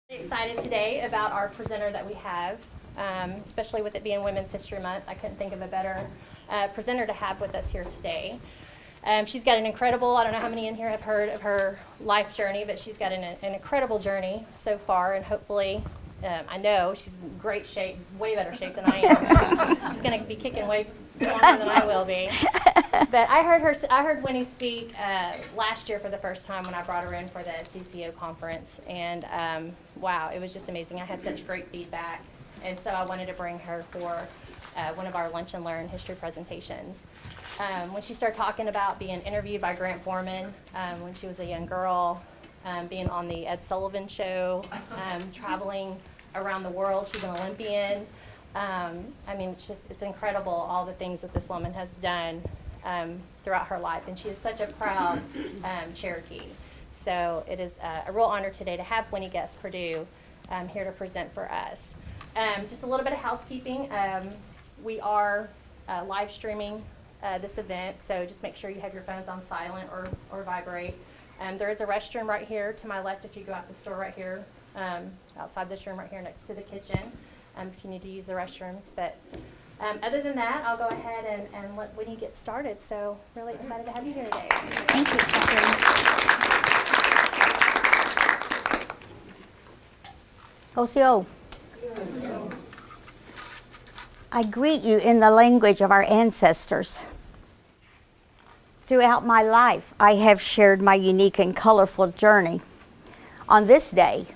Excited today about our presenter that we have, especially with it being Women's History Month. I couldn't think of a better presenter to have with us here today. She's got an incredible, I don't know how many in here have heard of her life journey, but she's got an incredible journey so far, and hopefully, I know she's in great shape, way better shape than I am. She's going to be kicking way longer than I will be. But I heard Winnie speak last year for the first time when I brought her in for the CCO conference, and wow, it was just amazing. I had such great feedback, and so I wanted to bring her for one of our Lunch and Learn history presentations. When she started talking about being interviewed by Grant Foreman when she was a young girl, being on the Ed Sullivan show, traveling around the world, she's an Olympian. I mean, it's incredible all the things that this woman has done throughout her life, and she is such a proud Cherokee. So it is a real honor today to have Winnie Guess-Perdue here to present for us. Just a little bit of housekeeping. We are live streaming this event, so just make sure you have your phones on silent or vibrate. There is a restroom right here to my left if you go out the store right here, outside this room right here next to the kitchen, if you need to use the restrooms. But other than that, I'll go ahead and let Winnie get started. So really excited to have you here today. Thank you, Catherine. Hoseo. I greet you in the language of our ancestors. Throughout my life, I have shared my unique and colorful journey. On this day,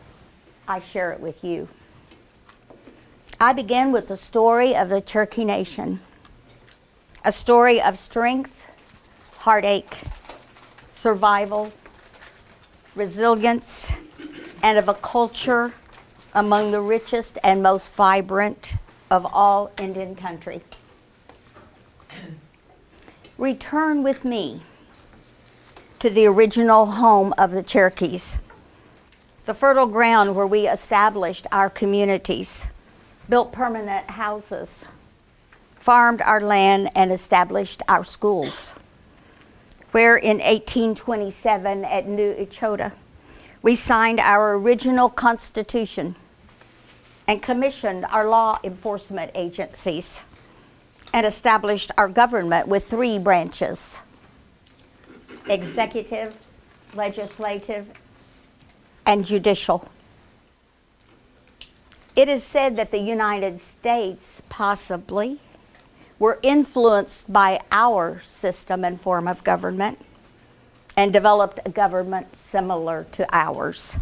I share it with you. I begin with the story of the Cherokee Nation, a story of strength, heartache, survival, resilience, and of a culture among the richest and most vibrant of all Indian country. Return with me to the original home of the Cherokees, the fertile ground where we established our communities, built permanent houses, farmed our land, and established our schools, where in 1827 at New Echota, we signed our original Constitution and commissioned our law enforcement agencies and established our government with 3 branches: executive, legislative, and judicial. It is said that the United States possibly were influenced by our system and form of government and developed a government similar to ours.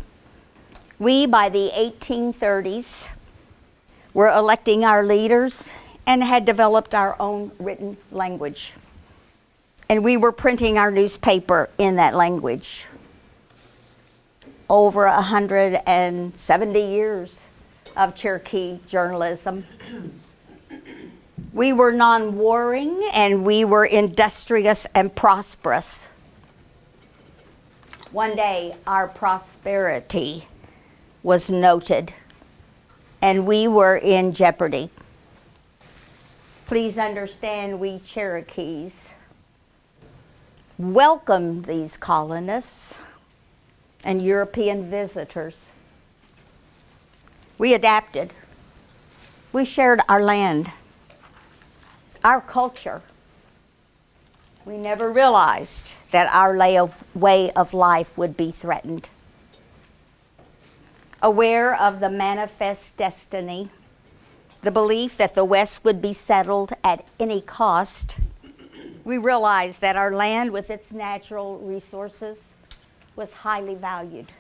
We, by the 1830s, were electing our leaders and had developed our own written language. And we were printing our newspaper in that language. Over 170 years of Cherokee journalism. We were non-warring and we were industrious and prosperous. One day, our prosperity was noted, and we were in jeopardy. Please understand, we Cherokees welcomed these colonists and European visitors. We adapted. We shared our land, our culture. We never realized that our way of life would be threatened. Aware of the manifest destiny, the belief that the West would be settled at any cost, we realized that our land with its natural resources was highly valued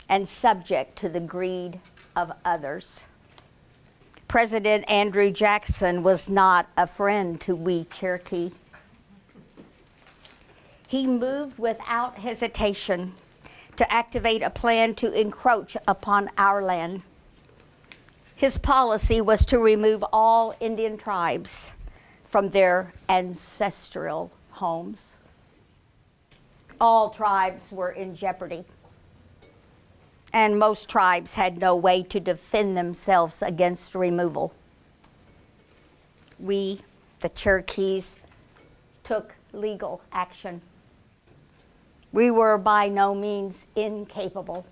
and subject to the greed of others. President Andrew Jackson was not a friend to we Cherokee. He moved without hesitation to activate a plan to encroach upon our land. His policy was to remove all Indian tribes from their ancestral homes. All tribes were in jeopardy, and most tribes had no way to defend themselves against removal. We, the Cherokees, took legal action. We were by no means incapable.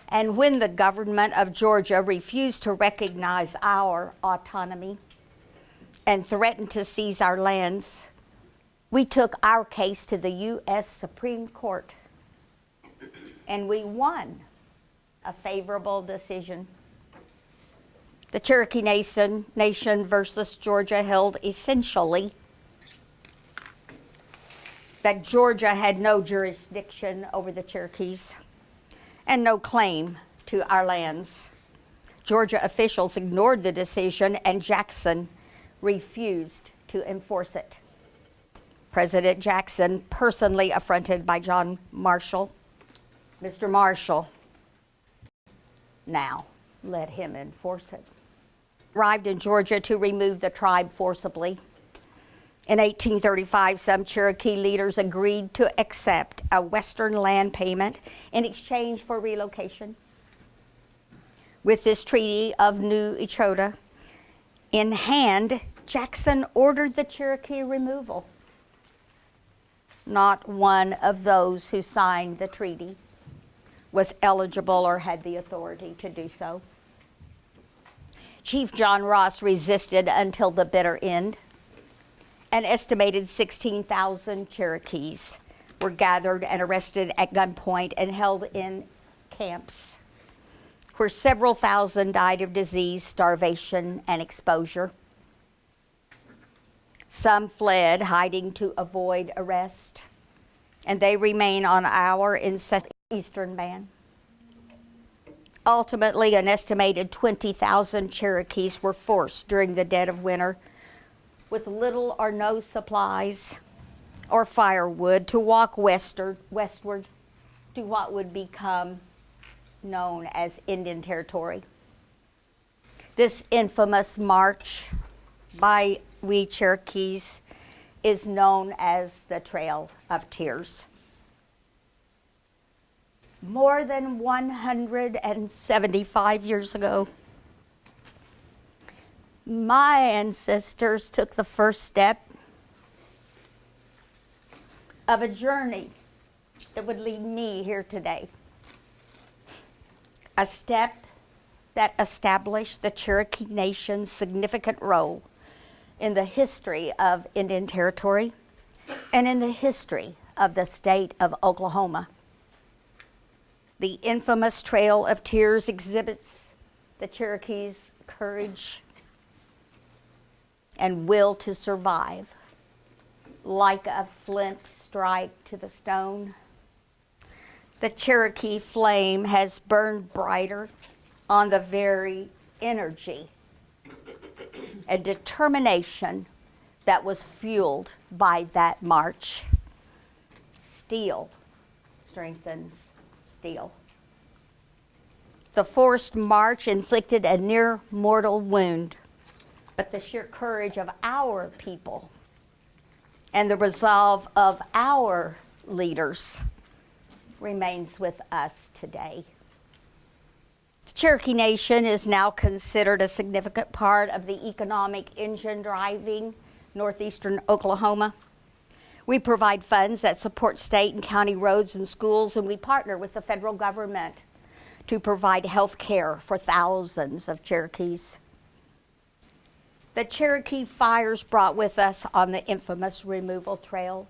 And when the government of Georgia refused to recognize our autonomy and threatened to seize our lands, we took our case to the U.S. Supreme Court, and we won a favorable decision. The Cherokee Nation versus Georgia held essentially that Georgia had no jurisdiction over the Cherokees and no claim to our lands. Georgia officials ignored the decision, and Jackson refused to enforce it. President Jackson, personally affronted by John Marshall, Mr. Marshall, now let him enforce it, arrived in Georgia to remove the tribe forcibly. In 1835, some Cherokee leaders agreed to accept a Western land payment in exchange for relocation. With this Treaty of New Echota in hand, Jackson ordered the Cherokee removal. Not one of those who signed the treaty was eligible or had the authority to do so. Chief John Ross resisted until the bitter end. An estimated 16,000 Cherokees were gathered and arrested at gunpoint and held in camps, where several thousand died of disease, starvation, and exposure. Some fled, hiding to avoid arrest, and they remain on our eastern band. Ultimately, an estimated 20,000 Cherokees were forced during the dead of winter, with little or no supplies or firewood, to walk westward to what would become known as Indian Territory. This infamous march by we Cherokees is known as the Trail of Tears. More than 175 years ago, my ancestors took the first step of a journey that would lead me here today. A step that established the Cherokee Nation's significant role in the history of Indian Territory and in the history of the state of Oklahoma. The infamous Trail of Tears exhibits the Cherokees' courage and will to survive, like a flint strike to the stone. The Cherokee flame has burned brighter on the very energy and determination that was fueled by that march. Steel strengthens steel. The forced march inflicted a near mortal wound, but the sheer courage of our people and the resolve of our leaders remains with us today. The Cherokee Nation is now considered a significant part of the economic engine driving northeastern Oklahoma. We provide funds that support state and county roads and schools, and we partner with the federal government to provide health care for thousands of Cherokees. The Cherokee fires brought with us on the infamous removal trail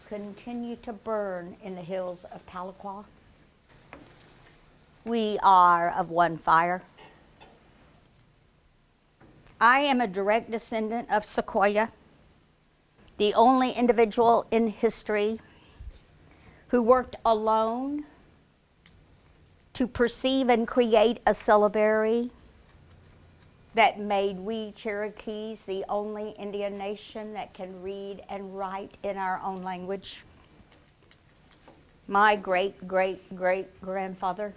continue to burn in the hills of Tahlequah. We are of one fire. I am a direct descendant of Sequoyah, the only individual in history who worked alone to perceive and create a syllabary that made we Cherokees the only Indian nation that can read and write in our own language. My great-great-great-grandfather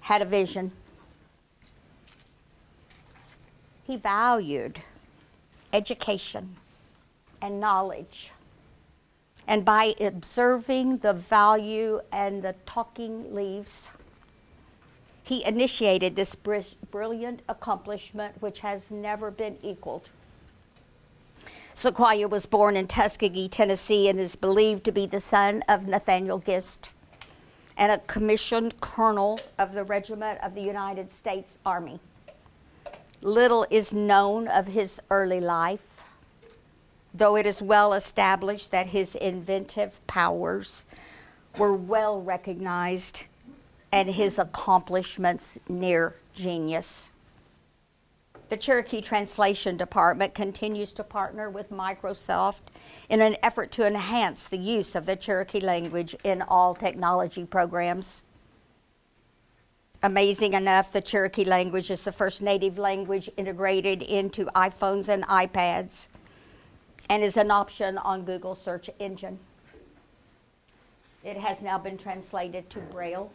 had a vision. He valued education and knowledge. And by observing the value and the talking leaves, he initiated this brilliant accomplishment which has never been equaled. Sequoyah was born in Tuskegee, Tennessee, and is believed to be the son of Nathaniel Gist and a commissioned colonel of the Regiment of the United States Army. Little is known of his early life, though it is well established that his inventive powers were well recognized and his accomplishments near genius. The Cherokee Translation Department continues to partner with Microsoft in an effort to enhance the use of the Cherokee language in all technology programs. Amazing enough, the Cherokee language is the first native language integrated into iPhones and iPads and is an option on Google search engine. It has now been translated to Braille.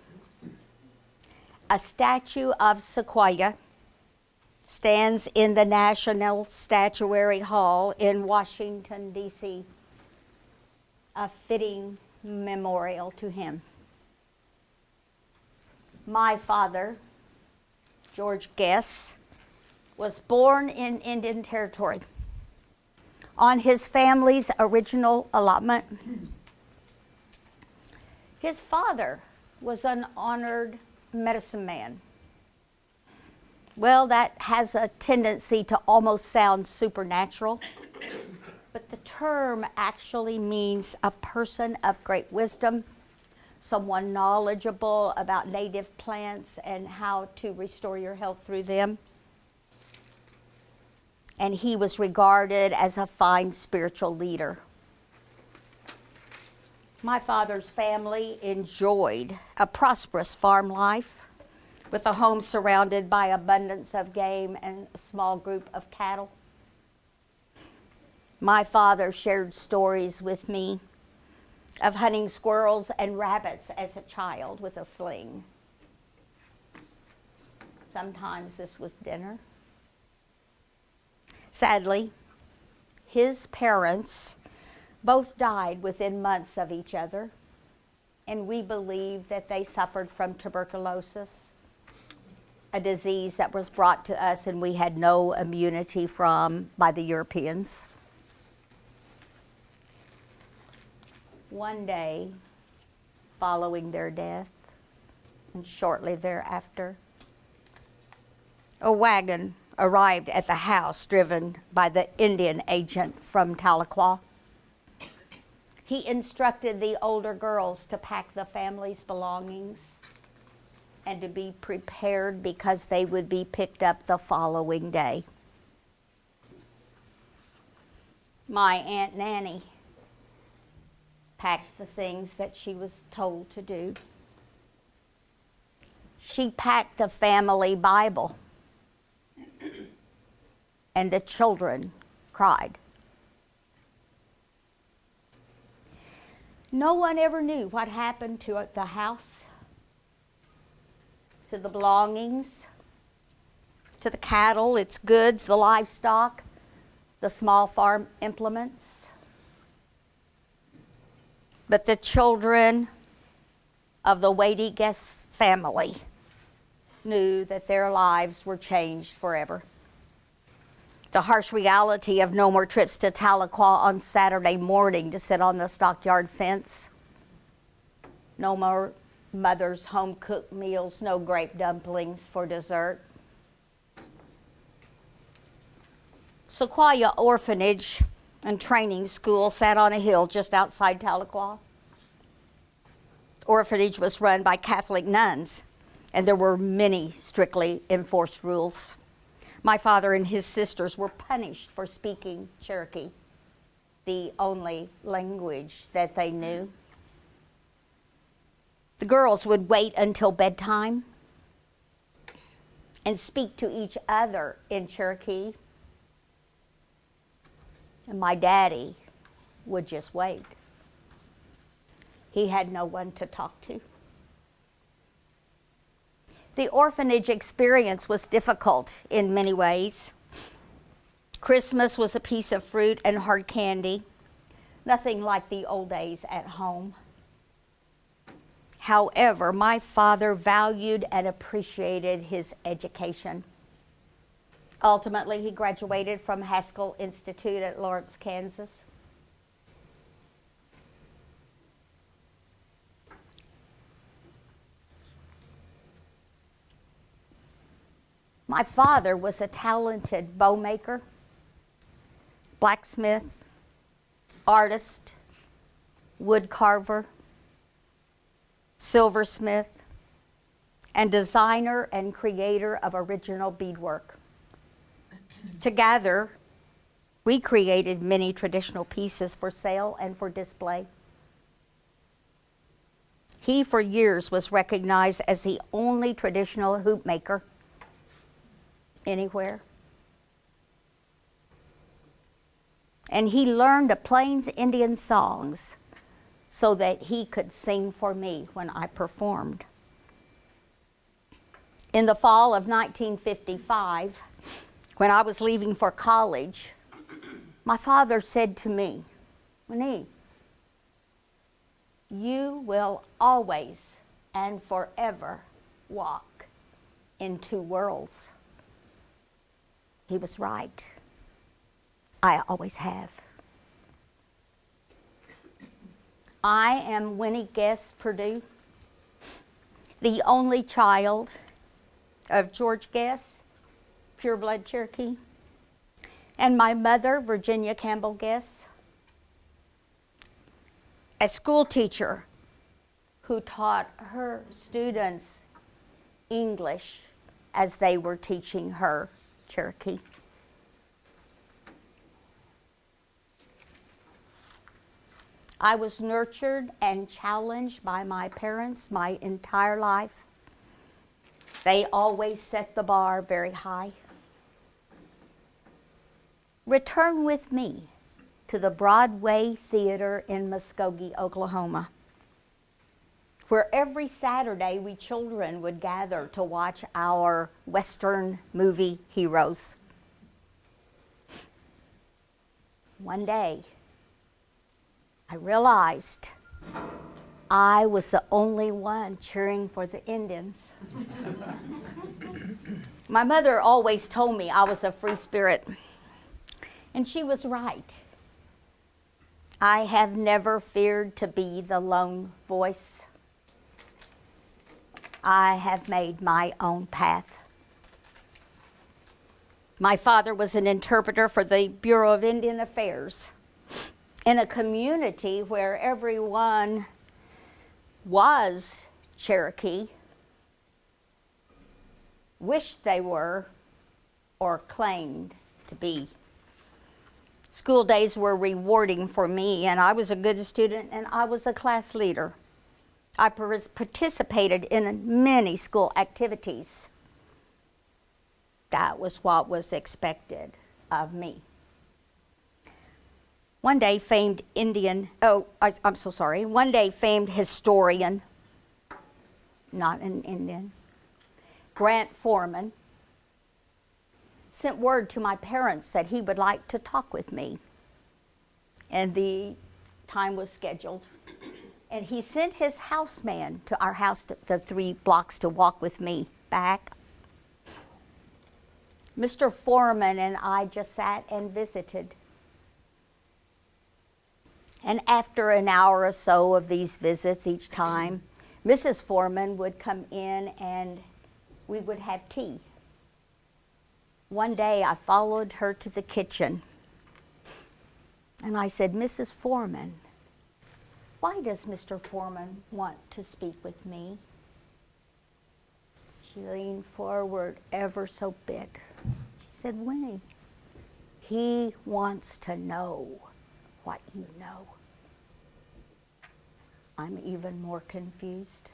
A statue of Sequoyah stands in the National Statuary Hall in Washington, D.C., a fitting memorial to him. My father, George Guess, was born in Indian Territory. On his family's original allotment, his father was an honored medicine man. Well, that has a tendency to almost sound supernatural, but the term actually means a person of great wisdom, someone knowledgeable about native plants and how to restore your health through them. And he was regarded as a fine spiritual leader. My father's family enjoyed a prosperous farm life with a home surrounded by abundance of game and a small group of cattle. My father shared stories with me of hunting squirrels and rabbits as a child with a sling. Sometimes this was dinner. Sadly, his parents both died within months of each other, and we believe that they suffered from tuberculosis, a disease that was brought to us and we had no immunity from by the Europeans. One day, following their death, and shortly thereafter, a wagon arrived at the house driven by the Indian agent from Tahlequah. He instructed the older girls to pack the family's belongings and to be prepared because they would be picked up the following day. My Aunt Nanny packed the things that she was told to do. She packed the family Bible, and the children cried. No one ever knew what happened to the house, to the belongings, to the cattle, its goods, the livestock, the small farm implements. But the children of the Winnie Guess family knew that their lives were changed forever. The harsh reality of no more trips to Tahlequah on Saturday morning to sit on the stockyard fence. No more mother's home-cooked meals, no grape dumplings for dessert. Sequoia Orphanage and Training School sat on a hill just outside Tahlequah. The orphanage was run by Catholic nuns, and there were many strictly enforced rules. My father and his sisters were punished for speaking Cherokee, the only language that they knew. The girls would wait until bedtime and speak to each other in Cherokee. And my daddy would just wait. He had no one to talk to. The orphanage experience was difficult in many ways. Christmas was a piece of fruit and hard candy, nothing like the old days at home. However, my father valued and appreciated his education. Ultimately, he graduated from Haskell Institute at Lawrence, Kansas. My father was a talented bow maker, blacksmith, artist, wood carver, silversmith, and designer and creator of original beadwork. Together, we created many traditional pieces for sale and for display. He, for years, was recognized as the only traditional hoop maker anywhere. And he learned the Plains Indian songs so that he could sing for me when I performed. In the fall of 1955, when I was leaving for college, my father said to me, "Winnie, you will always and forever walk in two worlds." He was right. I always have. I am Winnie Guess-Perdue, the only child of George Guess, pureblood Cherokee, and my mother, Virginia Campbell Guess, a school teacher who taught her students English as they were teaching her Cherokee. I was nurtured and challenged by my parents my entire life. They always set the bar very high. Return with me to the Broadway Theater in Muskogee, Oklahoma, where every Saturday we children would gather to watch our Western movie heroes. One day, I realized I was the only one cheering for the Indians. My mother always told me I was a free spirit, and she was right. I have never feared to be the lone voice. I have made my own path. My father was an interpreter for the Bureau of Indian Affairs in a community where everyone was Cherokee, wished they were, or claimed to be. School days were rewarding for me, and I was a good student, and I was a class leader. I participated in many school activities. That was what was expected of me. One day, famed historian, not an Indian, Grant Foreman, sent word to my parents that he would like to talk with me. And the time was scheduled. And he sent his houseman to our house, the 3 blocks, to walk with me back. Mr. Foreman and I just sat and visited. And after an hour or so of these visits each time, Mrs. Foreman would come in and we would have tea. One day I followed her to the kitchen and I said, "Mrs. Foreman, why does Mr. Foreman want to speak with me?" She leaned forward ever so bit. She said, "Winnie, he wants to know what you know." I'm even more confused.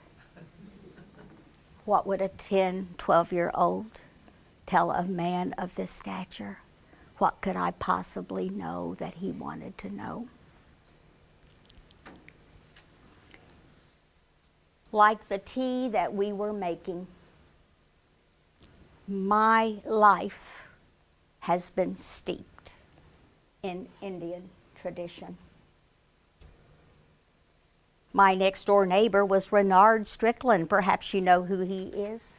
What would a 10, 12-year-old tell a man of this stature? What could I possibly know that he wanted to know? Like the tea that we were making, my life has been steeped in Indian tradition. My next door neighbor was Renard Strickland. Perhaps you know who he is.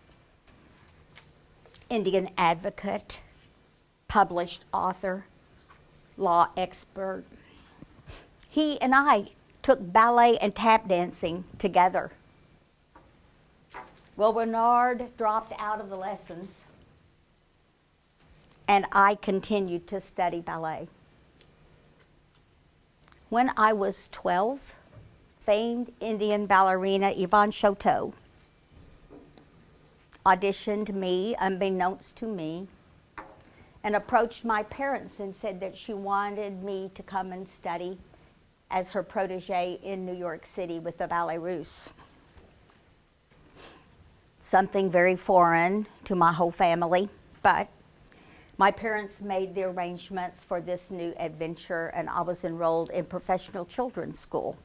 Indian advocate, published author, law expert. He and I took ballet and tap dancing together. Well, Renard dropped out of the lessons and I continued to study ballet. When I was 12, famed Indian ballerina Yvonne Choteau auditioned me, unbeknownst to me, and approached my parents and said that she wanted me to come and study as her protege in New York City with the Ballet Russe. Something very foreign to my whole family, but my parents made the arrangements for this new adventure, and I was enrolled in professional children's school.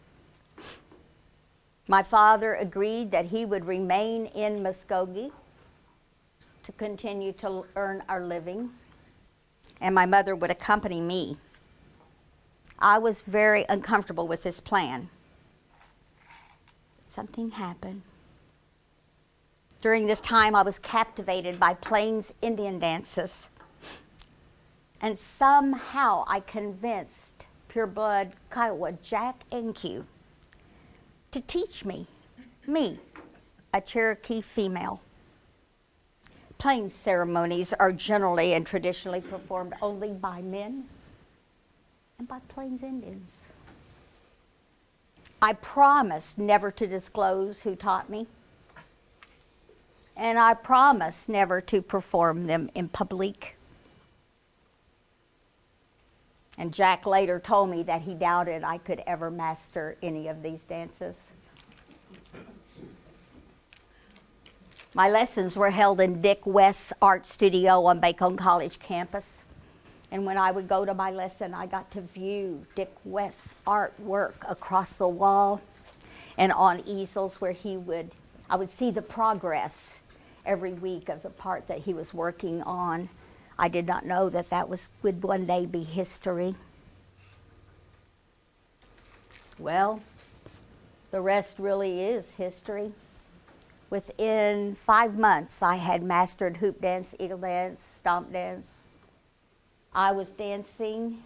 My father agreed that he would remain in Muskogee to continue to earn our living, and my mother would accompany me. I was very uncomfortable with this plan. Something happened. During this time, I was captivated by Plains Indian dances, and somehow I convinced pureblood Kiowa Jack Enque to teach me, a Cherokee female. Plains ceremonies are generally and traditionally performed only by men and by Plains Indians. I promised never to disclose who taught me, and I promised never to perform them in public. And Jack later told me that he doubted I could ever master any of these dances. My lessons were held in Dick West's art studio on Bacone College campus. And when I would go to my lesson, I got to view Dick West's artwork across the wall and on easels where I would see the progress every week of the part that he was working on. I did not know that would one day be history. Well, the rest really is history. Within 5 months, I had mastered hoop dance, eagle dance, stomp dance. I was dancing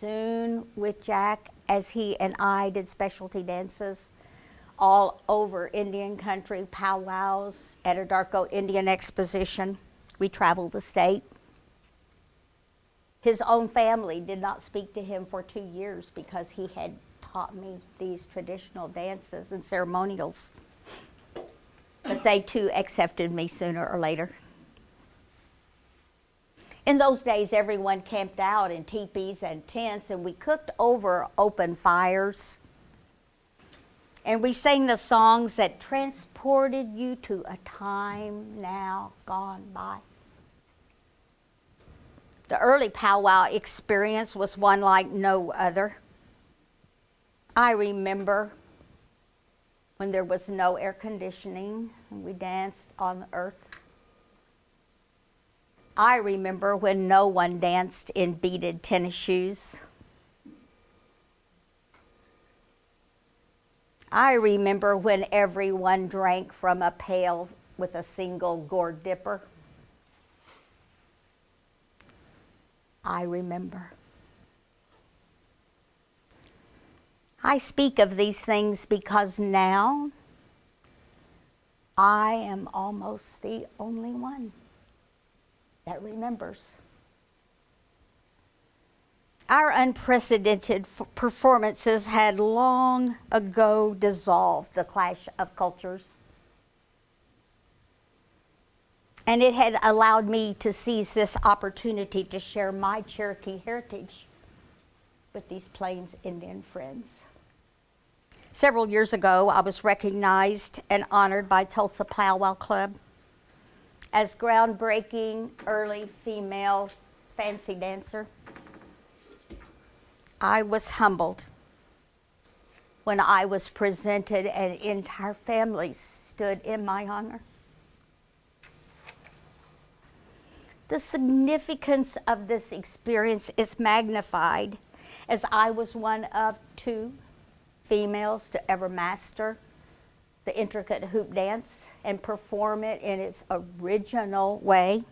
soon with Jack as he and I did specialty dances all over Indian country, powwows, Anadarko Indian Exposition. We traveled the state. His own family did not speak to him for 2 years because he had taught me these traditional dances and ceremonials. But they too accepted me sooner or later. In those days, everyone camped out in teepees and tents, and we cooked over open fires. And we sang the songs that transported you to a time now gone by. The early powwow experience was one like no other. I remember when there was no air conditioning and we danced on the earth. I remember when no one danced in beaded tennis shoes. I remember when everyone drank from a pail with a single gourd dipper. I remember. I speak of these things because now I am almost the only one that remembers. Our unprecedented performances had long ago dissolved the clash of cultures, and it had allowed me to seize this opportunity to share my Cherokee heritage with these Plains Indian friends. Several years ago, I was recognized and honored by Tulsa Powwow Club as groundbreaking early female fancy dancer. I was humbled when I was presented and entire families stood in my honor. The significance of this experience is magnified as I was one of 2 females to ever master the intricate hoop dance and perform it in its original way.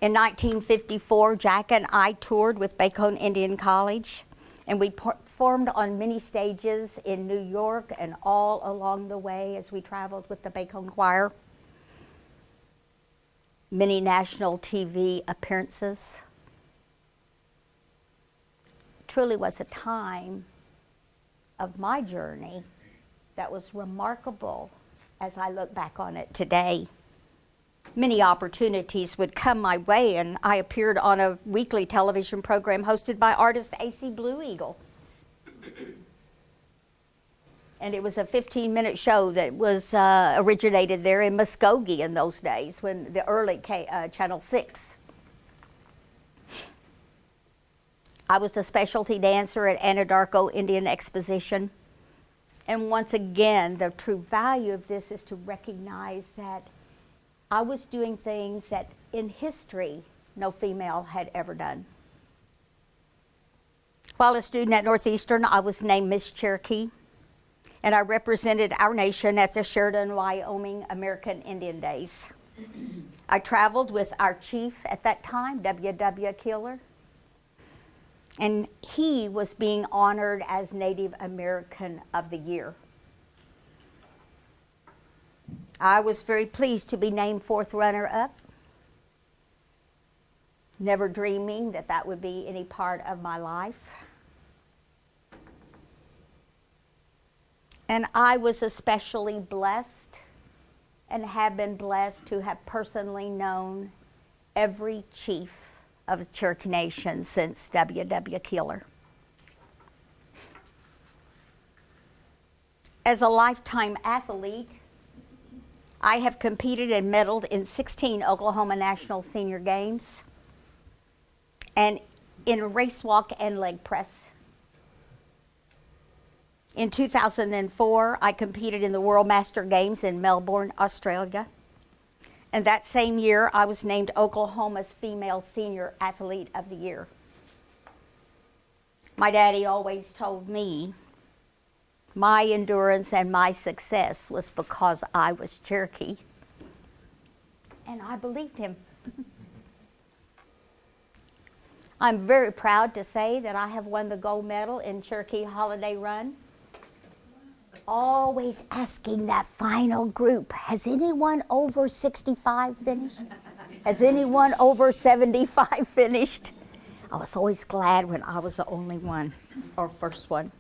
In 1954, Jack and I toured with Bacone Indian College, and we performed on many stages in New York and all along the way as we traveled with the Bacone Choir. many national TV appearances. Truly was a time of my journey that was remarkable as I look back on it today. Many opportunities would come my way, and I appeared on a weekly television program hosted by artist A.C. Blue Eagle. And it was a 15-minute show that was originated there in Muskogee in those days, when the early Channel 6. I was a specialty dancer at Anadarko Indian Exposition. And once again, the true value of this is to recognize that I was doing things that in history no female had ever done. While a student at Northeastern, I was named Miss Cherokee, and I represented our nation at the Sheridan, Wyoming American Indian Days. I traveled with our chief at that time, W.W. Keeler, and he was being honored as Native American of the Year. I was very pleased to be named 4th runner-up, never dreaming that that would be any part of my life. And I was especially blessed and have been blessed to have personally known every chief of the Cherokee Nation since W.W. Keeler. As a lifetime athlete, I have competed and medaled in 16 Oklahoma National Senior Games and in race walk and leg press. In 2004, I competed in the World Master Games in Melbourne, Australia. And that same year, I was named Oklahoma's Female Senior Athlete of the Year. My daddy always told me my endurance and my success was because I was Cherokee. And I believed him. I'm very proud to say that I have won the gold medal in Cherokee Holiday Run. Always asking that final group, has anyone over 65 finished? Has anyone over 75 finished? I was always glad when I was the only one, or first one.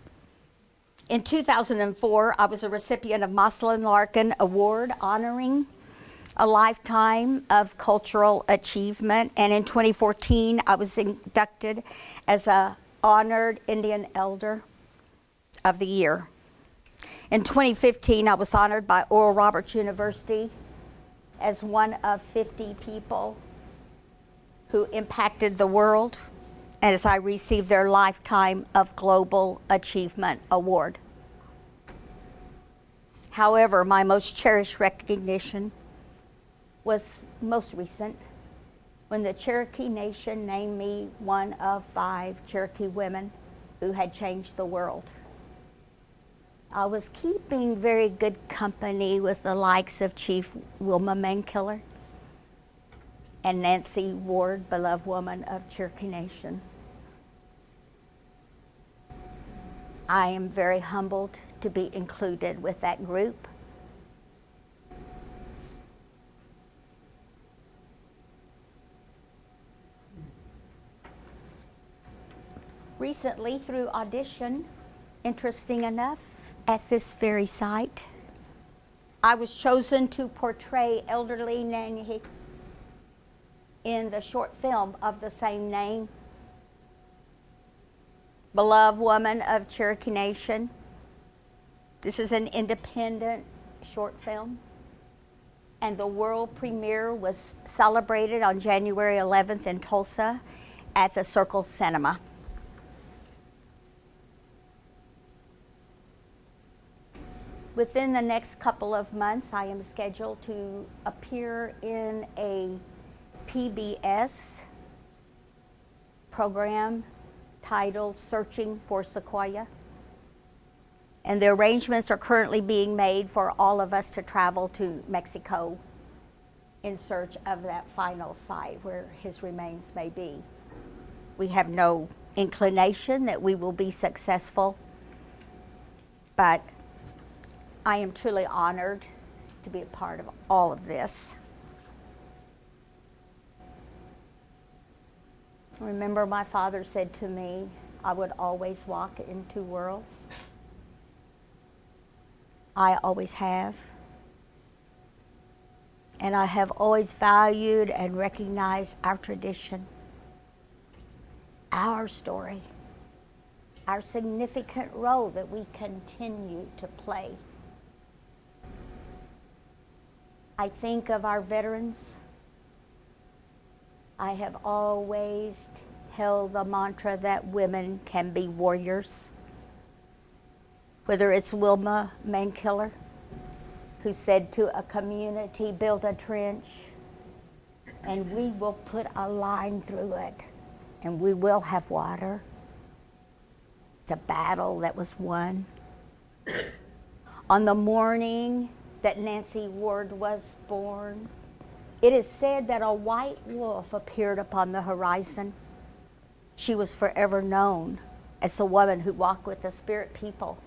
In 2004, I was a recipient of Moscelyn Larkin Award honoring a lifetime of cultural achievement. And in 2014, I was inducted as an honored Indian Elder of the Year. In 2015, I was honored by Oral Roberts University as one of 50 people who impacted the world, as I received their Lifetime of Global Achievement Award. However, my most cherished recognition was most recent, when the Cherokee Nation named me one of 5 Cherokee women who had changed the world. I was keeping very good company with the likes of Chief Wilma Mankiller and Nancy Ward, beloved woman of Cherokee Nation. I am very humbled to be included with that group. Recently, through audition, interesting enough, at this very site, I was chosen to portray elderly Nanny in the short film of the same name. Beloved woman of Cherokee Nation. This is an independent short film, and the world premiere was celebrated on January 11th in Tulsa at the Circle Cinema. Within the next couple of months, I am scheduled to appear in a PBS program titled Searching for Sequoyah. And the arrangements are currently being made for all of us to travel to Mexico in search of that final site where his remains may be. We have no inclination that we will be successful, but I am truly honored to be a part of all of this. Remember, my father said to me, I would always walk in two worlds. I always have. And I have always valued and recognized our tradition, our story, our significant role that we continue to play. I think of our veterans. I have always held the mantra that women can be warriors. Whether it's Wilma Mankiller, who said to a community, build a trench, and we will put a line through it, and we will have water. It's a battle that was won. On the morning that Nancy Ward was born, it is said that a white wolf appeared upon the horizon. She was forever known as the woman who walked with the spirit people.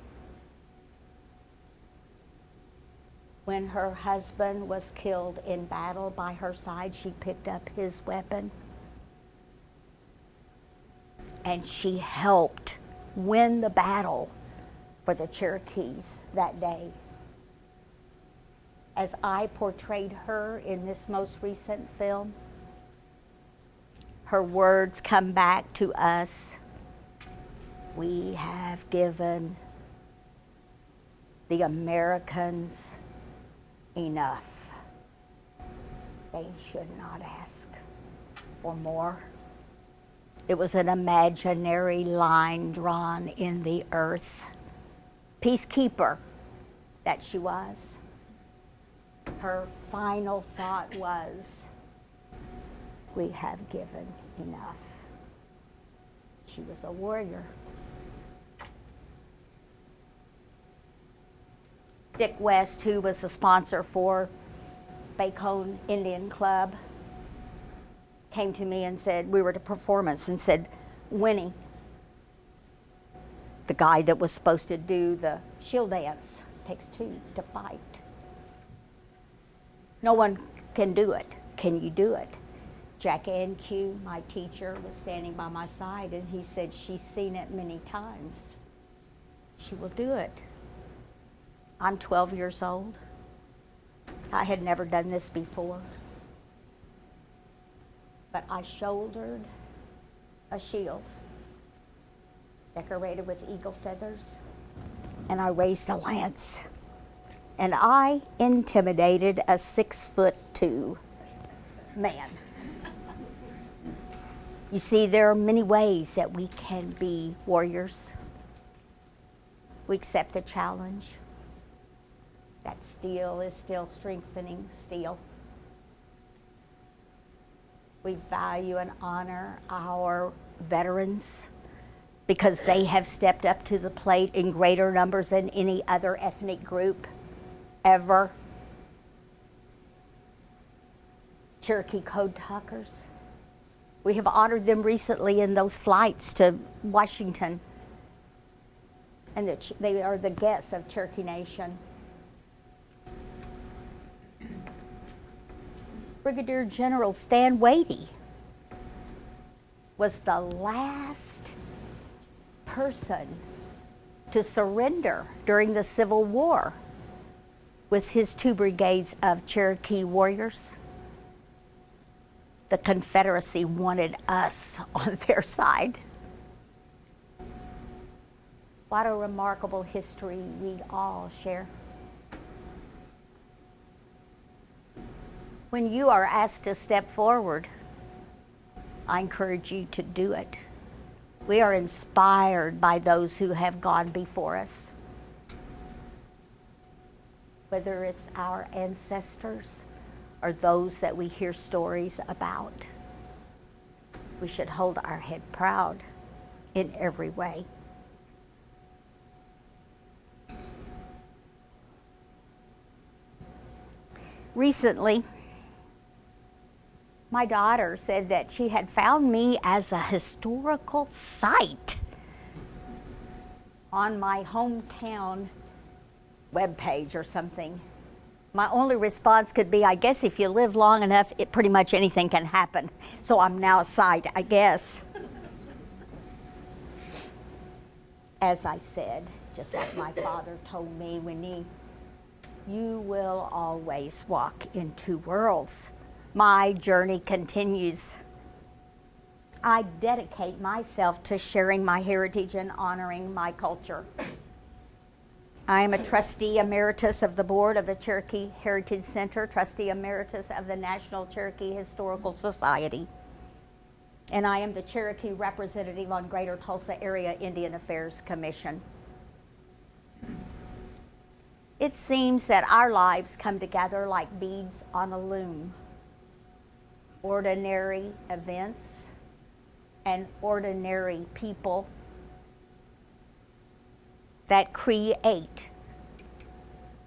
When her husband was killed in battle by her side, she picked up his weapon and she helped win the battle for the Cherokees that day. As I portrayed her in this most recent film, her words come back to us. We have given the Americans enough. They should not ask for more. It was an imaginary line drawn in the earth. Peacekeeper that she was. Her final thought was, we have given enough. She was a warrior. Dick West, who was the sponsor for Bacone Indian Club, came to me and said, we were at a performance, and said, Winnie, the guy that was supposed to do the shield dance, takes two to fight. No one can do it. Can you do it? Jack Anque, my teacher, was standing by my side, and he said, she's seen it many times. She will do it. I'm 12 years old. I had never done this before. But I shouldered a shield decorated with eagle feathers, and I raised a lance. And I intimidated a 6'2" man. You see, there are many ways that we can be warriors. We accept the challenge. That steel is still strengthening steel. We value and honor our veterans because they have stepped up to the plate in greater numbers than any other ethnic group ever. Cherokee code talkers. We have honored them recently in those flights to Washington. And they are the guests of Cherokee Nation. Brigadier General Stan Wadey was the last person to surrender during the Civil War with his 2 brigades of Cherokee warriors. The Confederacy wanted us on their side. What a remarkable history we all share. When you are asked to step forward, I encourage you to do it. We are inspired by those who have gone before us. Whether it's our ancestors or those that we hear stories about, we should hold our head proud in every way. Recently, my daughter said that she had found me as a historical site on my hometown webpage or something. My only response could be, I guess if you live long enough, pretty much anything can happen. So I'm now a site, I guess. as I said, just like my father told me, Winnie, you will always walk in two worlds. My journey continues. I dedicate myself to sharing my heritage and honoring my culture. I am a trustee emeritus of the board of the Cherokee Heritage Center, trustee emeritus of the National Cherokee Historical Society, and I am the Cherokee representative on Greater Tulsa Area Indian Affairs Commission. It seems that our lives come together like beads on a loom. Ordinary events and ordinary people that create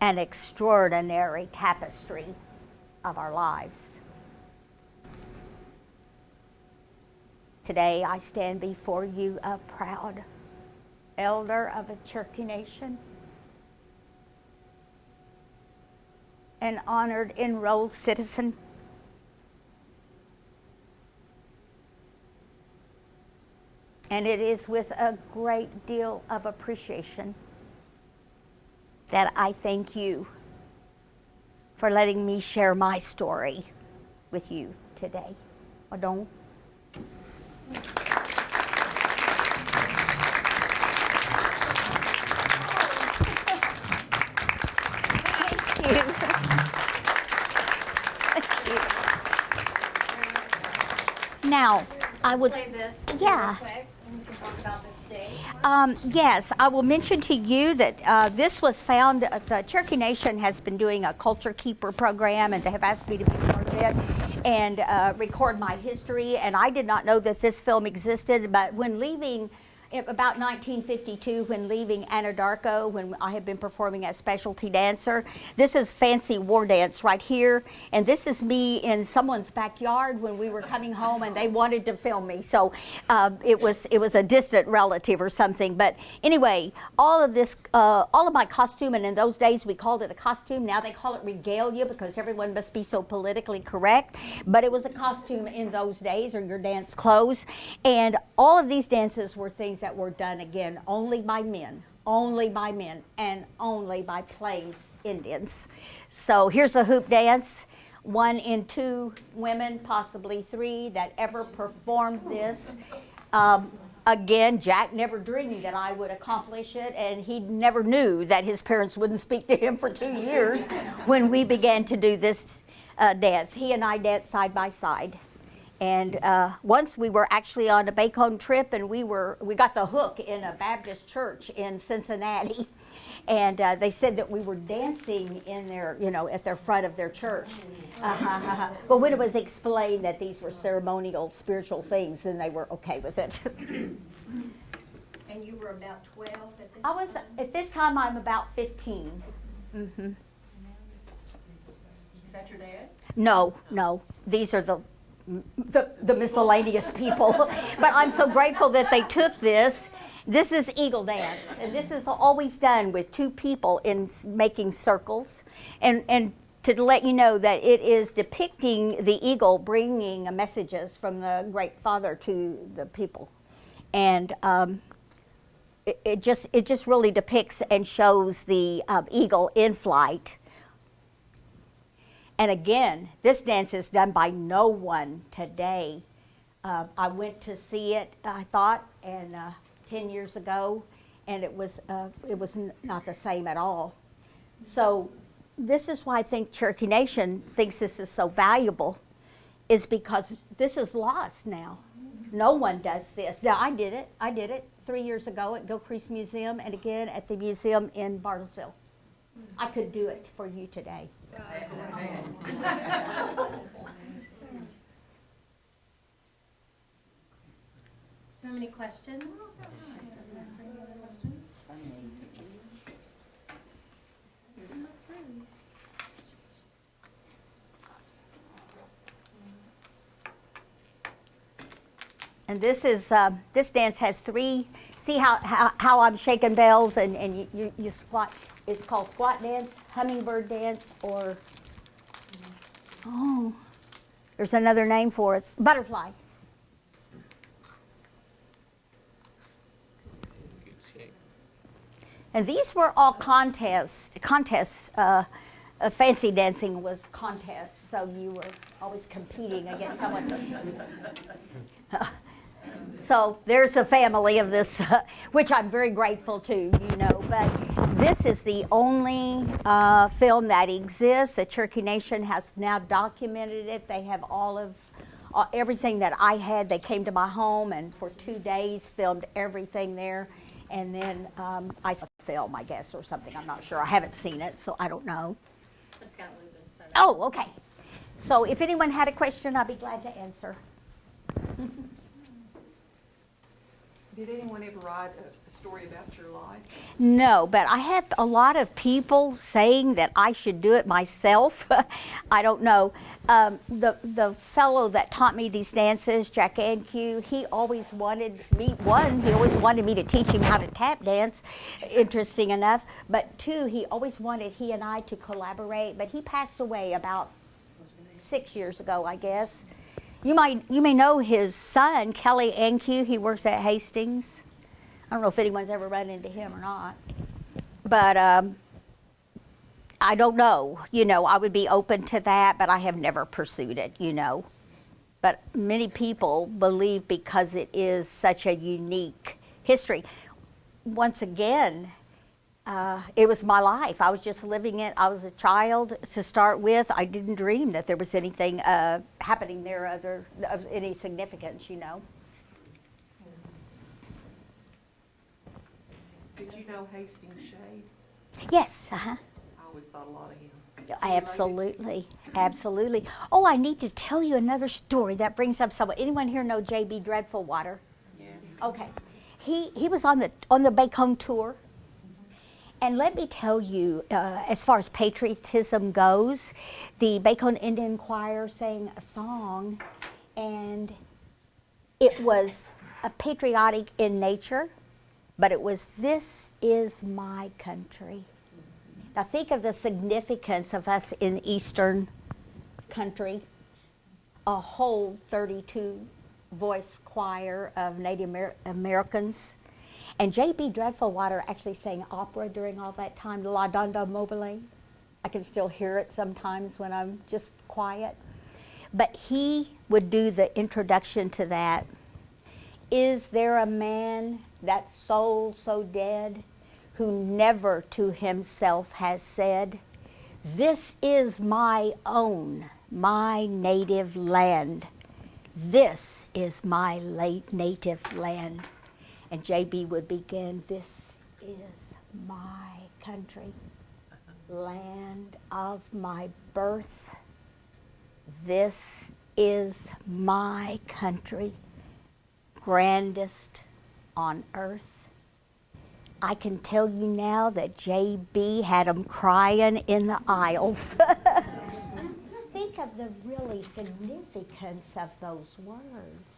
an extraordinary tapestry of our lives. Today I stand before you a proud elder of a Cherokee Nation, an honored enrolled citizen, and it is with a great deal of appreciation that I thank you for letting me share my story with you today. Adon. Now, I would play this yeah. real quick, and we can talk about this day. Yes, I will mention to you that this was found, the Cherokee Nation has been doing a Culture Keeper program, and they have asked me to be part of it and record my history, and I did not know that this film existed, but when leaving, about 1952, when leaving Anadarko, when I had been performing as specialty dancer, this is fancy war dance right here, and this is me in someone's backyard when we were coming home and they wanted to film me, so it was a distant relative or something. But anyway, all of this, all of my costume, and in those days we called it a costume, now they call it regalia because everyone must be so politically correct, but it was a costume in those days, or your dance clothes, and all of these dances were things that were done, again, only by men, and only by Plains Indians. So here's a hoop dance. 1 in 2 women, possibly 3, that ever performed this. Again, Jack never dreamed that I would accomplish it, and he never knew that his parents wouldn't speak to him for 2 years when we began to do this dance. He and I danced side by side. And once we were actually on a Bacon trip, and we got the hook in a Baptist church in Cincinnati, and they said that we were dancing in their, at their front of their church. But when it was explained that these were ceremonial, spiritual things, then they were okay with it. And you were about 12 at this I was, time? at this time, I'm about 15. Mm-hmm. Is that your dad? No, these are the miscellaneous people. But I'm so grateful that they took this. This is Eagle Dance, and this is always done with 2 people in making circles. And to let you know that it is depicting the eagle bringing messages from the Great Father to the people. And it just really depicts and shows the eagle in flight. And again, this dance is done by no one today. I went to see it, I thought, and 10 years ago, and it was not the same at all. So this is why I think Cherokee Nation thinks this is so valuable, is because this is lost now. No one does this. Now, I did it 3 years ago at Gilcrease Museum, and again at the museum in Bartlesville. I could do it for you today. How many questions? And this is this dance has 3. See how I'm shaking bells and you squat. It's called squat dance, hummingbird dance, or there's another name for it. Butterfly. And these were all contests. Fancy dancing was contests, so you were always competing against someone. So there's a family of this, which I'm very grateful to, you know. But this is the only film that exists. The Cherokee Nation has now documented it. They have all of everything that I had. They came to my home and for 2 days filmed everything there. And then I saw a film, I guess, or something. I'm not sure. I haven't seen it, so I don't know. Oh, okay. So if anyone had a question, I'd be glad to answer. Did anyone ever write a story about your life? No, but I have a lot of people saying that I should do it myself. I don't know. The fellow that taught me these dances, Jack Anque, he always wanted me, he always wanted me to teach him how to tap dance, interesting enough. But two, he always wanted he and I to collaborate, but he passed away about 6 years ago, I guess. You may know his son, Kelly Anque. He works at Hastings. I don't know if anyone's ever run into him or not. But I don't know. You know, I would be open to that, but I have never pursued it, you know. But many people believe because it is such a unique history. Once again, it was my life. I was just living it. I was a child to start with. I didn't dream that there was anything happening there of any significance, you know. Did you know Hastings Shade? Yes, I always thought a lot of him. absolutely, absolutely. Oh, I need to tell you another story that brings up someone. Anyone here know J.B. Dreadfulwater? Yeah. Okay, he was on the Bacone tour. And let me tell you, as far as patriotism goes, the Bacone Indian Choir sang a song, and it was patriotic in nature, but it was, "This is my country." Now think of the significance of us in Eastern country, a whole 32-voice choir of Native Americans. And J.B. Dreadfulwater actually sang opera during all that time, La Donda Mobile. I can still hear it sometimes when I'm just quiet. But he would do the introduction to that. Is there a man, that soul so dead, who never to himself has said, "This is my own, my native land. This is my late native land." And J.B. would begin, "This is my country, land of my birth. This is my country, grandest on earth." I can tell you now that J.B. had them crying in the aisles. Think of the really significance of those words.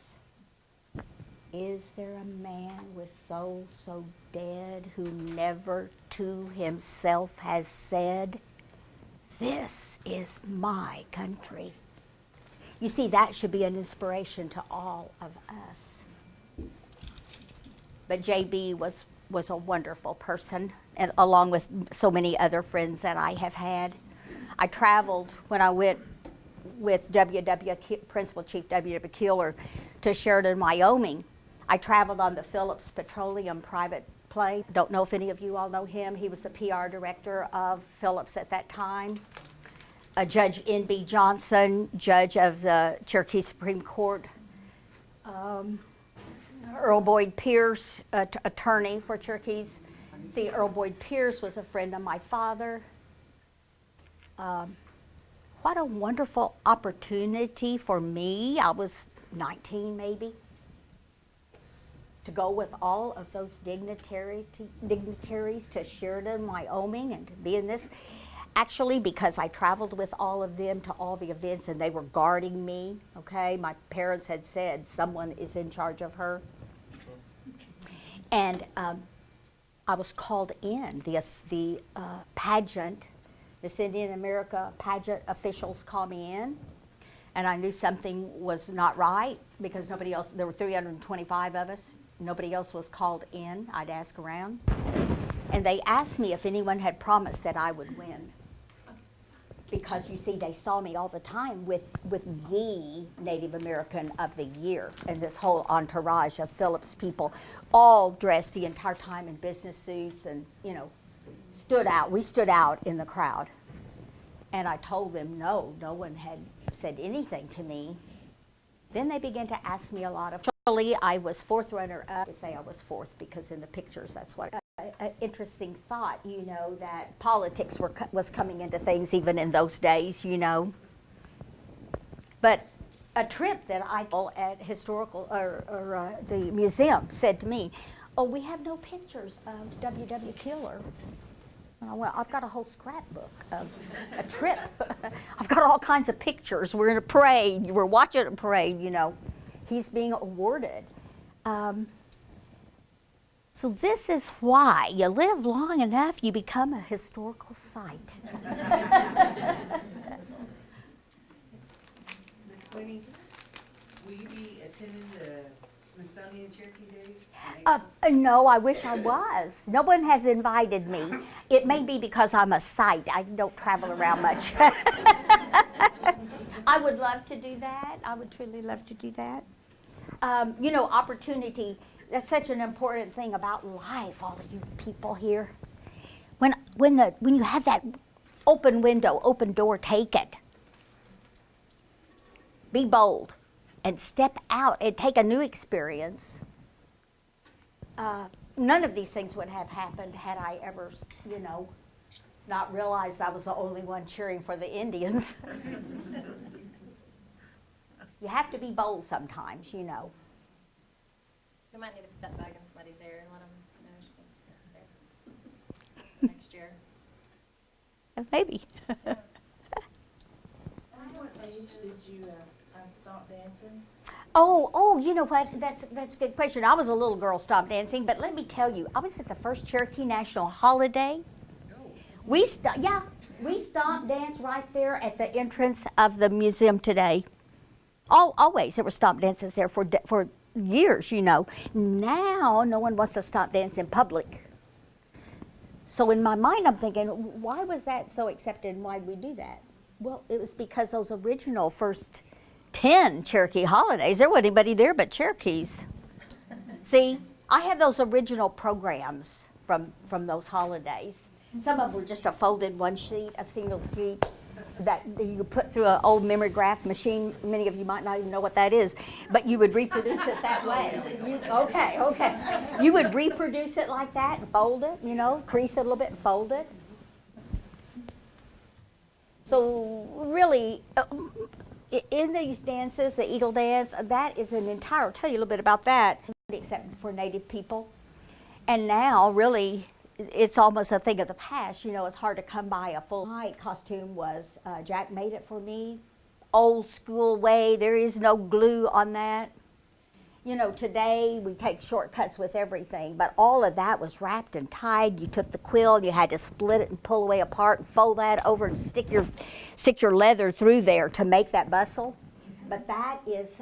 Is there a man with soul so dead who never to himself has said, "This is my country"? You see, that should be an inspiration to all of us. But J.B. was a wonderful person, and along with so many other friends that I have had. I traveled when I went with Principal Chief W.W. Keeler to Sheridan, Wyoming. I traveled on the Phillips Petroleum private plane. Don't know if any of you all know him. He was the PR director of Phillips at that time. Judge N.B. Johnson, judge of the Cherokee Supreme Court. Earl Boyd Pierce, attorney for Cherokees. See, Earl Boyd Pierce was a friend of my father. What a wonderful opportunity for me. I was 19 maybe. To go with all of those dignitaries to Sheridan, Wyoming, and to be in this. Actually, because I traveled with all of them to all the events and they were guarding me, okay? My parents had said someone is in charge of her. And I was called in. The pageant, Miss Indian America pageant officials called me in. And I knew something was not right because nobody else, there were 325 of us. Nobody else was called in. I'd ask around. And and they asked me if anyone had promised that I would win. Because you see, they saw me all the time with the Native American of the Year and this whole entourage of Phillips people, all dressed the entire time in business suits and, you know, stood out. We stood out in the crowd. And I told them, no one had said anything to me. Then they began to ask me a lot of. Actually, I was fourth runner up. To say I was fourth because in the pictures, that's what. An interesting thought, you know, that politics was coming into things even in those days, you know. But a trip that I at historical or the museum said to me, "Oh, we have no pictures of W.W. Keeler." And I went, "I've got a whole scrapbook of a trip. I've got all kinds of pictures. We're in a parade. We're watching a parade, you know. He's being awarded." So this is why you live long enough, you become a historical site. Miss Winnie, will you be attending the Smithsonian Cherokee Days? No, I wish I was. No one has invited me. It may be because I'm a site. I don't travel around much. I would love to do that. I would truly love to do that. You know, opportunity, that's such an important thing about life, all of you people here. When you have that open window, open door, take it. Be bold and step out and take a new experience. None of these things would have happened had I ever, you know, not realized I was the only one cheering for the Indians. You have to be bold sometimes, you know. We might need to put that bag in somebody's ear and let them know she's there. Next year. Maybe. At what age did you stop dancing? Oh, you know what? That's a good question. I was a little girl stopped dancing, but let me tell you, I was at the first Cherokee National Holiday. We stopped dance right there at the entrance of the museum today. Always there were stomp dances there for years, you know. Now no one wants to stop dance in public. So in my mind I'm thinking, why was that so accepted and why did we do that? Well, it was because those original first 10 Cherokee holidays, there wasn't anybody there but Cherokees. See, I have those original programs from those holidays. Some of them were just a folded one sheet, a single sheet that you put through an old memory graph machine. Many of you might not even know what that is, but you would reproduce it that way. Okay. You would reproduce it like that and fold it, you know, crease it a little bit and fold it. So really, in these dances, the Eagle Dance, that is an entire, I'll tell you a little bit about that, except for Native people. And now, really, it's almost a thing of the past. You know, it's hard to come by a full night costume was, Jack made it for me, old school way. There is no glue on that. You know, today we take shortcuts with everything, but all of that was wrapped and tied. You took the quill and you had to split it and pull away apart and fold that over and stick your leather through there to make that bustle. But that is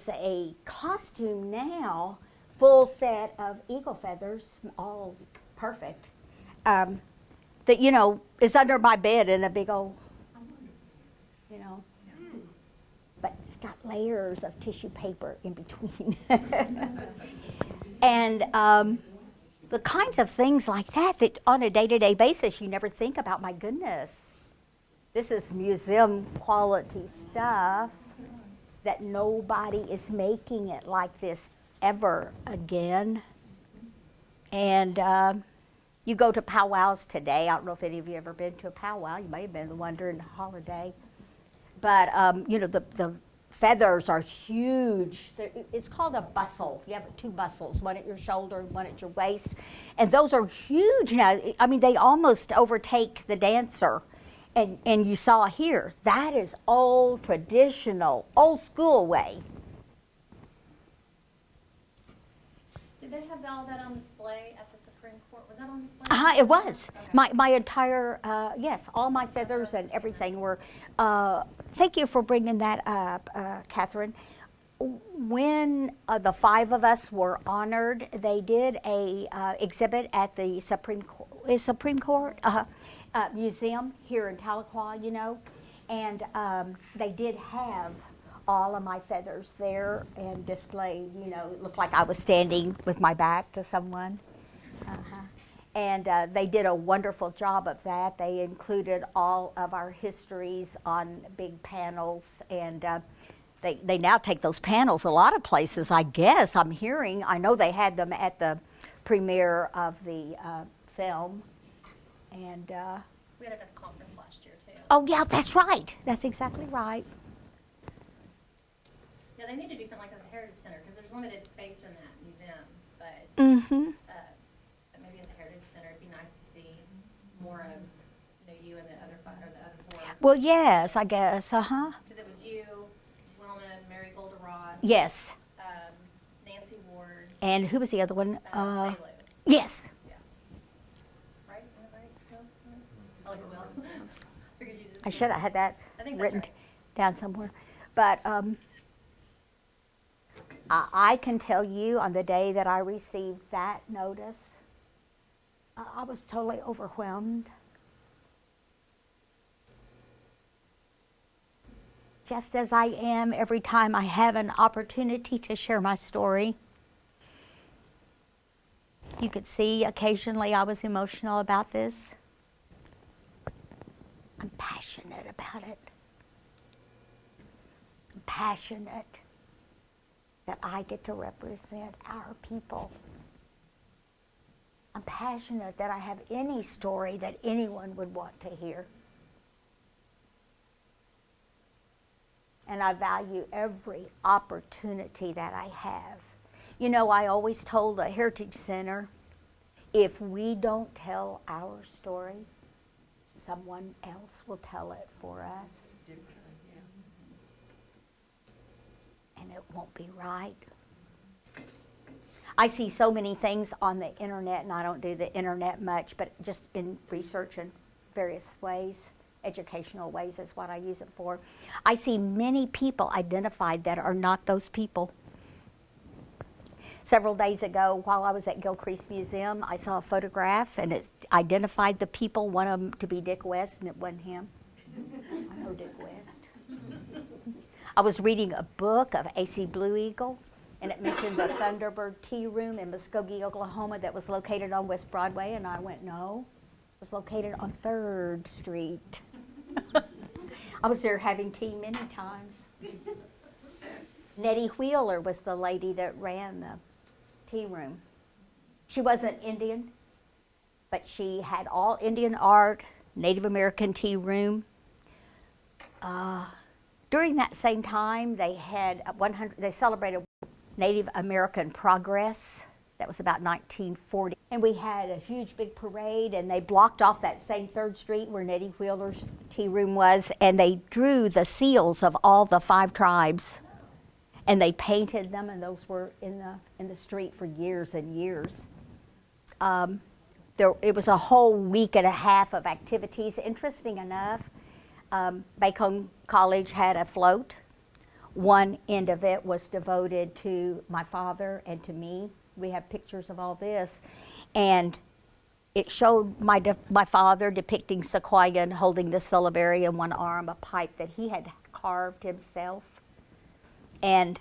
a costume now, full set of eagle feathers, all perfect, that, you know, is under my bed in a big old, you know, but it's got layers of tissue paper in between. And the kinds of things like that on a day-to-day basis you never think about. My goodness, this is museum quality stuff that nobody is making it like this ever again. And you go to powwows today. I don't know if any of you ever been to a powwow. You may have been the one during the holiday. But you know, the feathers are huge. It's called a bustle. You have two bustles, one at your shoulder and one at your waist. And those are huge now. I mean, they almost overtake the dancer. And you saw here, that is old, traditional, old school way. Did they have all that on display at the Supreme Court? Was that on display? It was. Okay. My entire, yes, all my feathers and everything were, thank you for bringing that up, Catherine. When the 5 of us were honored, they did a exhibit at the Supreme Court Museum here in Tahlequah, you know, and they did have all of my feathers there and displayed. You know, it looked like I was standing with my back to someone. And they did a wonderful job of that. They included all of our histories on big panels, and they now take those panels a lot of places, I guess. I'm hearing, I know they had them at the premiere of the film. And We had it at the conference last year too. oh yeah, that's right. That's exactly right. Yeah, they need to do something like that at the Heritage Center, because there's limited space in that museum, but Mm-hmm. maybe at the Heritage Center, it'd be nice to see more of, you know, you and the other 5, or the other 4. Well, yes, I guess. Uh-huh. Because it was you, Wilma, Mary Golda Ross, Yes. Nancy Ward, And who was the other one? Salu. Yes. Right? Is that right? Phil? Sorry? I like it well. Figured you just. I should have had that I think that's written right. down somewhere. But I can tell you on the day that I received that notice, I was totally overwhelmed. Just as I am every time I have an opportunity to share my story. You could see occasionally I was emotional about this. I'm passionate about it. I'm passionate that I get to represent our people. I'm passionate that I have any story that anyone would want to hear. And I value every opportunity that I have. You know, I always told the Heritage Center, if we don't tell our story, someone else will tell it for us. And it won't be right. I see so many things on the internet, and I don't do the internet much, but just in research in various ways, educational ways is what I use it for. I see many people identified that are not those people. Several days ago, while I was at Gilcrease Museum, I saw a photograph, and it identified the people, one of them to be Dick West, and it wasn't him. I know Dick West. I was reading a book of A.C. Blue Eagle, and it mentioned the Thunderbird Tea Room in Muskogee, Oklahoma, that was located on West Broadway, and I went, no, it was located on 3rd Street. I was there having tea many times. Nettie Wheeler was the lady that ran the tea room. She wasn't Indian, but she had all Indian art, Native American tea room. During that same time, they had they celebrated Native American Progress. That was about 1940. And we had a huge big parade, and they blocked off that same 3rd Street where Nettie Wheeler's tea room was, and they drew the seals of all the 5 tribes. And they painted them, and those were in the street for years and years. It was a whole week and a half of activities. Interesting enough, Bacone College had a float. One end of it was devoted to my father and to me. We have pictures of all this. And it showed my father depicting Sequoyah and holding the syllabary in one arm, a pipe that he had carved himself. And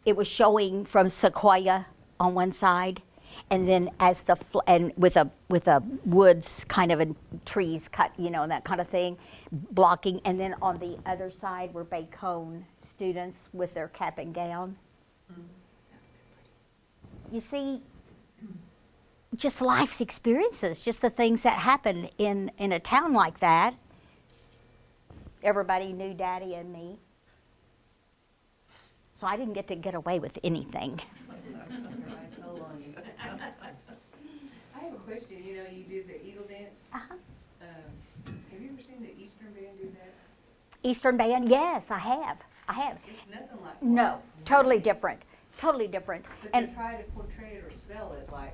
it was showing from Sequoyah on one side, and then as with a woods kind of a trees cut, you know, that kind of thing, blocking. And then on the other side were Bacone students with their cap and gown. You see, just life's experiences, just the things that happen in a town like that. Everybody knew Daddy and me. So I didn't get away with anything. I have a question. You know, you did the Eagle Dance. Uh-huh. Have you ever seen the Eastern Band do that? Eastern Band, yes, I have. It's nothing like that. No, totally different. Totally different. But And to try to portray it or sell it like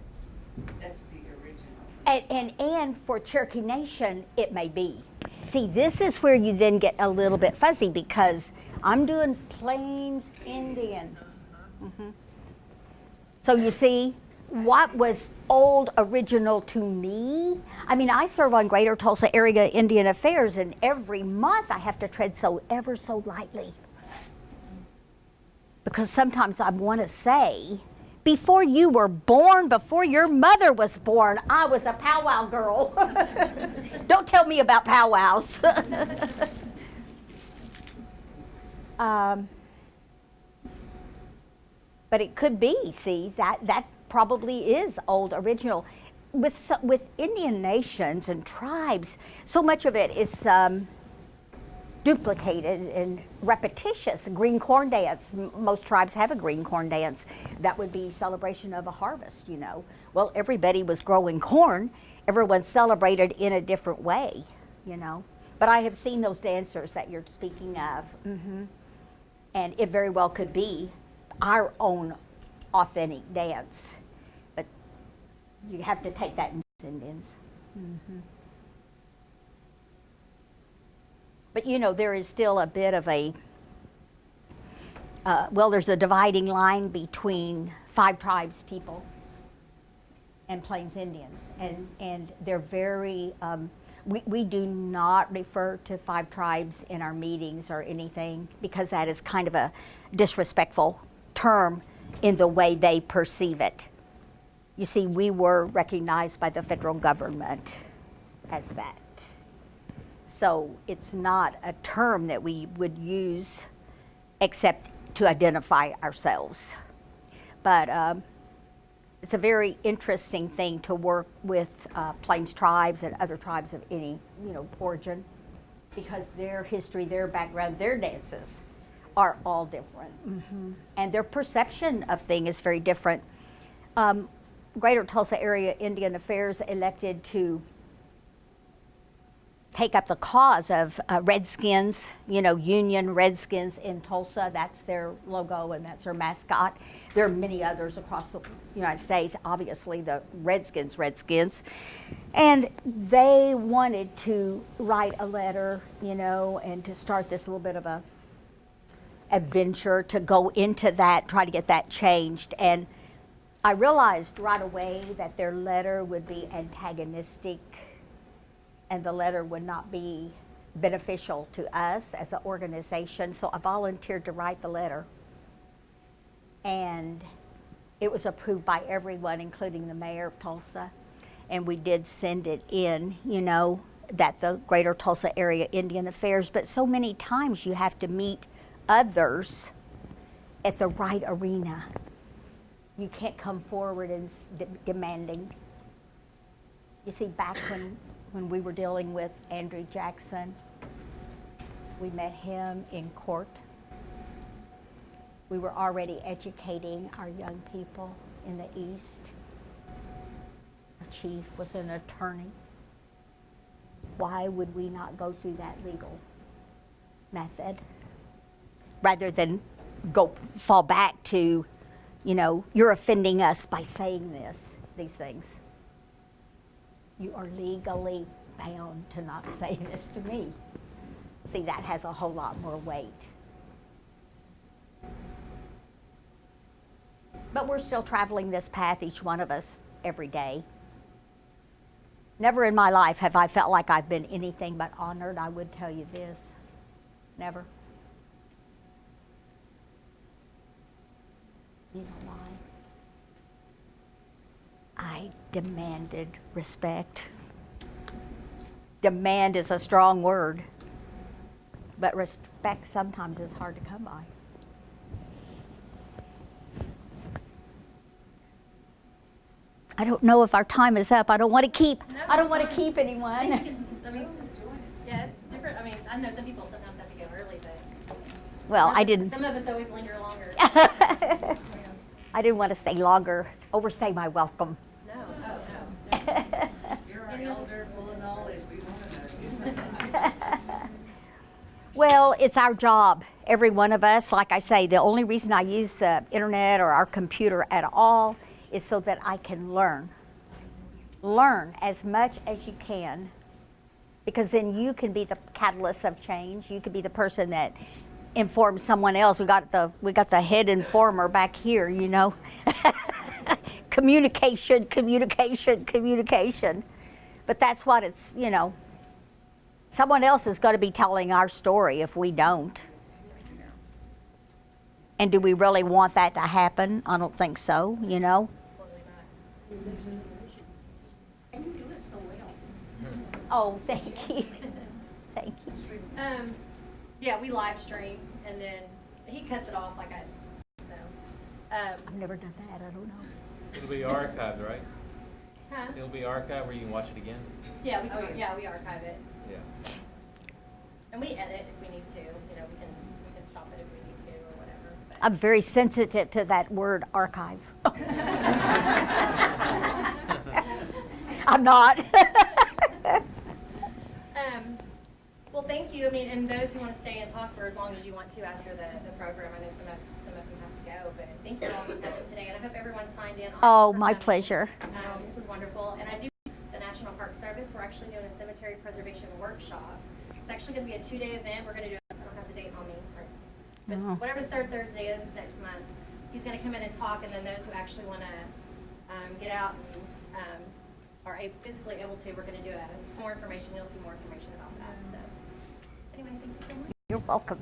that's the original. and for Cherokee Nation, it may be. See, this is where you then get a little bit fuzzy, because I'm doing Plains Indian. So you see, what was old original to me? I mean, I serve on Greater Tulsa Area Indian Affairs, and every month I have to tread so ever so lightly. Because sometimes I want to say, before you were born, before your mother was born, I was a powwow girl. Don't tell me about powwows. But it could be, see, that probably is old original. With Indian nations and tribes, so much of it is duplicated and repetitious. Green corn dance, most tribes have a green corn dance. That would be celebration of a harvest, you know. Well, everybody was growing corn. Everyone celebrated in a different way, you know. But I have seen those dancers that you're speaking of. And it very well could be our own authentic dance. But you have to take that in Indians. But you know, there is still a bit of a, well, there's a dividing line between Five Tribes people and Plains Indians. And they're very, we do not refer to Five Tribes in our meetings or anything, because that is kind of a disrespectful term in the way they perceive it. You see, we were recognized by the federal government as that. So it's not a term that we would use except to identify ourselves. But it's a very interesting thing to work with Plains tribes and other tribes of any, you know, origin, because their history, their background, their dances are all different. And their perception of things is very different. Greater Tulsa Area Indian Affairs elected to take up the cause of Redskins, you know, Union Redskins in Tulsa. That's their logo and that's their mascot. There are many others across the United States, obviously the Redskins. And they wanted to write a letter, you know, and to start this little bit of a adventure to go into that, try to get that changed. And I realized right away that their letter would be antagonistic, and the letter would not be beneficial to us as an organization. So I volunteered to write the letter. And it was approved by everyone, including the mayor of Tulsa. And we did send it in, you know, that the Greater Tulsa Area Indian Affairs. But so many times you have to meet others at the right arena. You can't come forward and demanding. You see, back when we were dealing with Andrew Jackson, we met him in court. We were already educating our young people in the East. Our chief was an attorney. Why would we not go through that legal method rather than go fall back to, you know, you're offending us by saying these things. You are legally bound to not say this to me. See, that has a whole lot more weight. But we're still traveling this path, each one of us, every day. Never in my life have I felt like I've been anything but honored. I would tell you this. Never. You know why? I demanded respect. Demand is a strong word, but respect sometimes is hard to come by. I don't know if our time is up. I don't want to keep anyone. I mean, yeah, it's different. I mean, I know some people sometimes have to go early, but Well, I didn't. Some of us always linger longer. I didn't want to stay longer, overstay my welcome. No, oh, no. You're our elder, full of knowledge, we want to know. Well, it's our job, every one of us. Like I say, the only reason I use the internet or our computer at all is so that I can learn. Learn as much as you can, because then you can be the catalyst of change. You can be the person that inform someone else. We got the head informer back here, you know. Communication, communication, communication. But that's what it's, you know. Someone else is going to be telling our story if we don't. And do we really want that to happen? I don't think so, you know. And you do it so well. Oh, thank you. Thank you. Yeah, we live stream, and then he cuts it off like I, so. I've never done that, I don't know. It'll be archived, right? Huh? It'll be archived where you can watch it again? Yeah, we archive it, Yeah. and we edit if we need to, you know, we can stop it if we need to, or whatever. But. I'm very sensitive to that word archive. I'm not. Well, thank you. I mean, and those who want to stay and talk for as long as you want to after the program. I know some of them have to go, but thank you all for coming today, and I hope everyone signed in. Oh, my pleasure. This was wonderful, and I do the National Park Service. We're actually doing a cemetery preservation workshop. It's actually going to be a 2-day event. We're going to do. I don't have the date on me, but whatever the third Thursday is next month, he's going to come in and talk, and then those who actually want to get out and are physically able to, we're going to do more information. You'll see more information about that. So, anyway, thank you so much. You're welcome.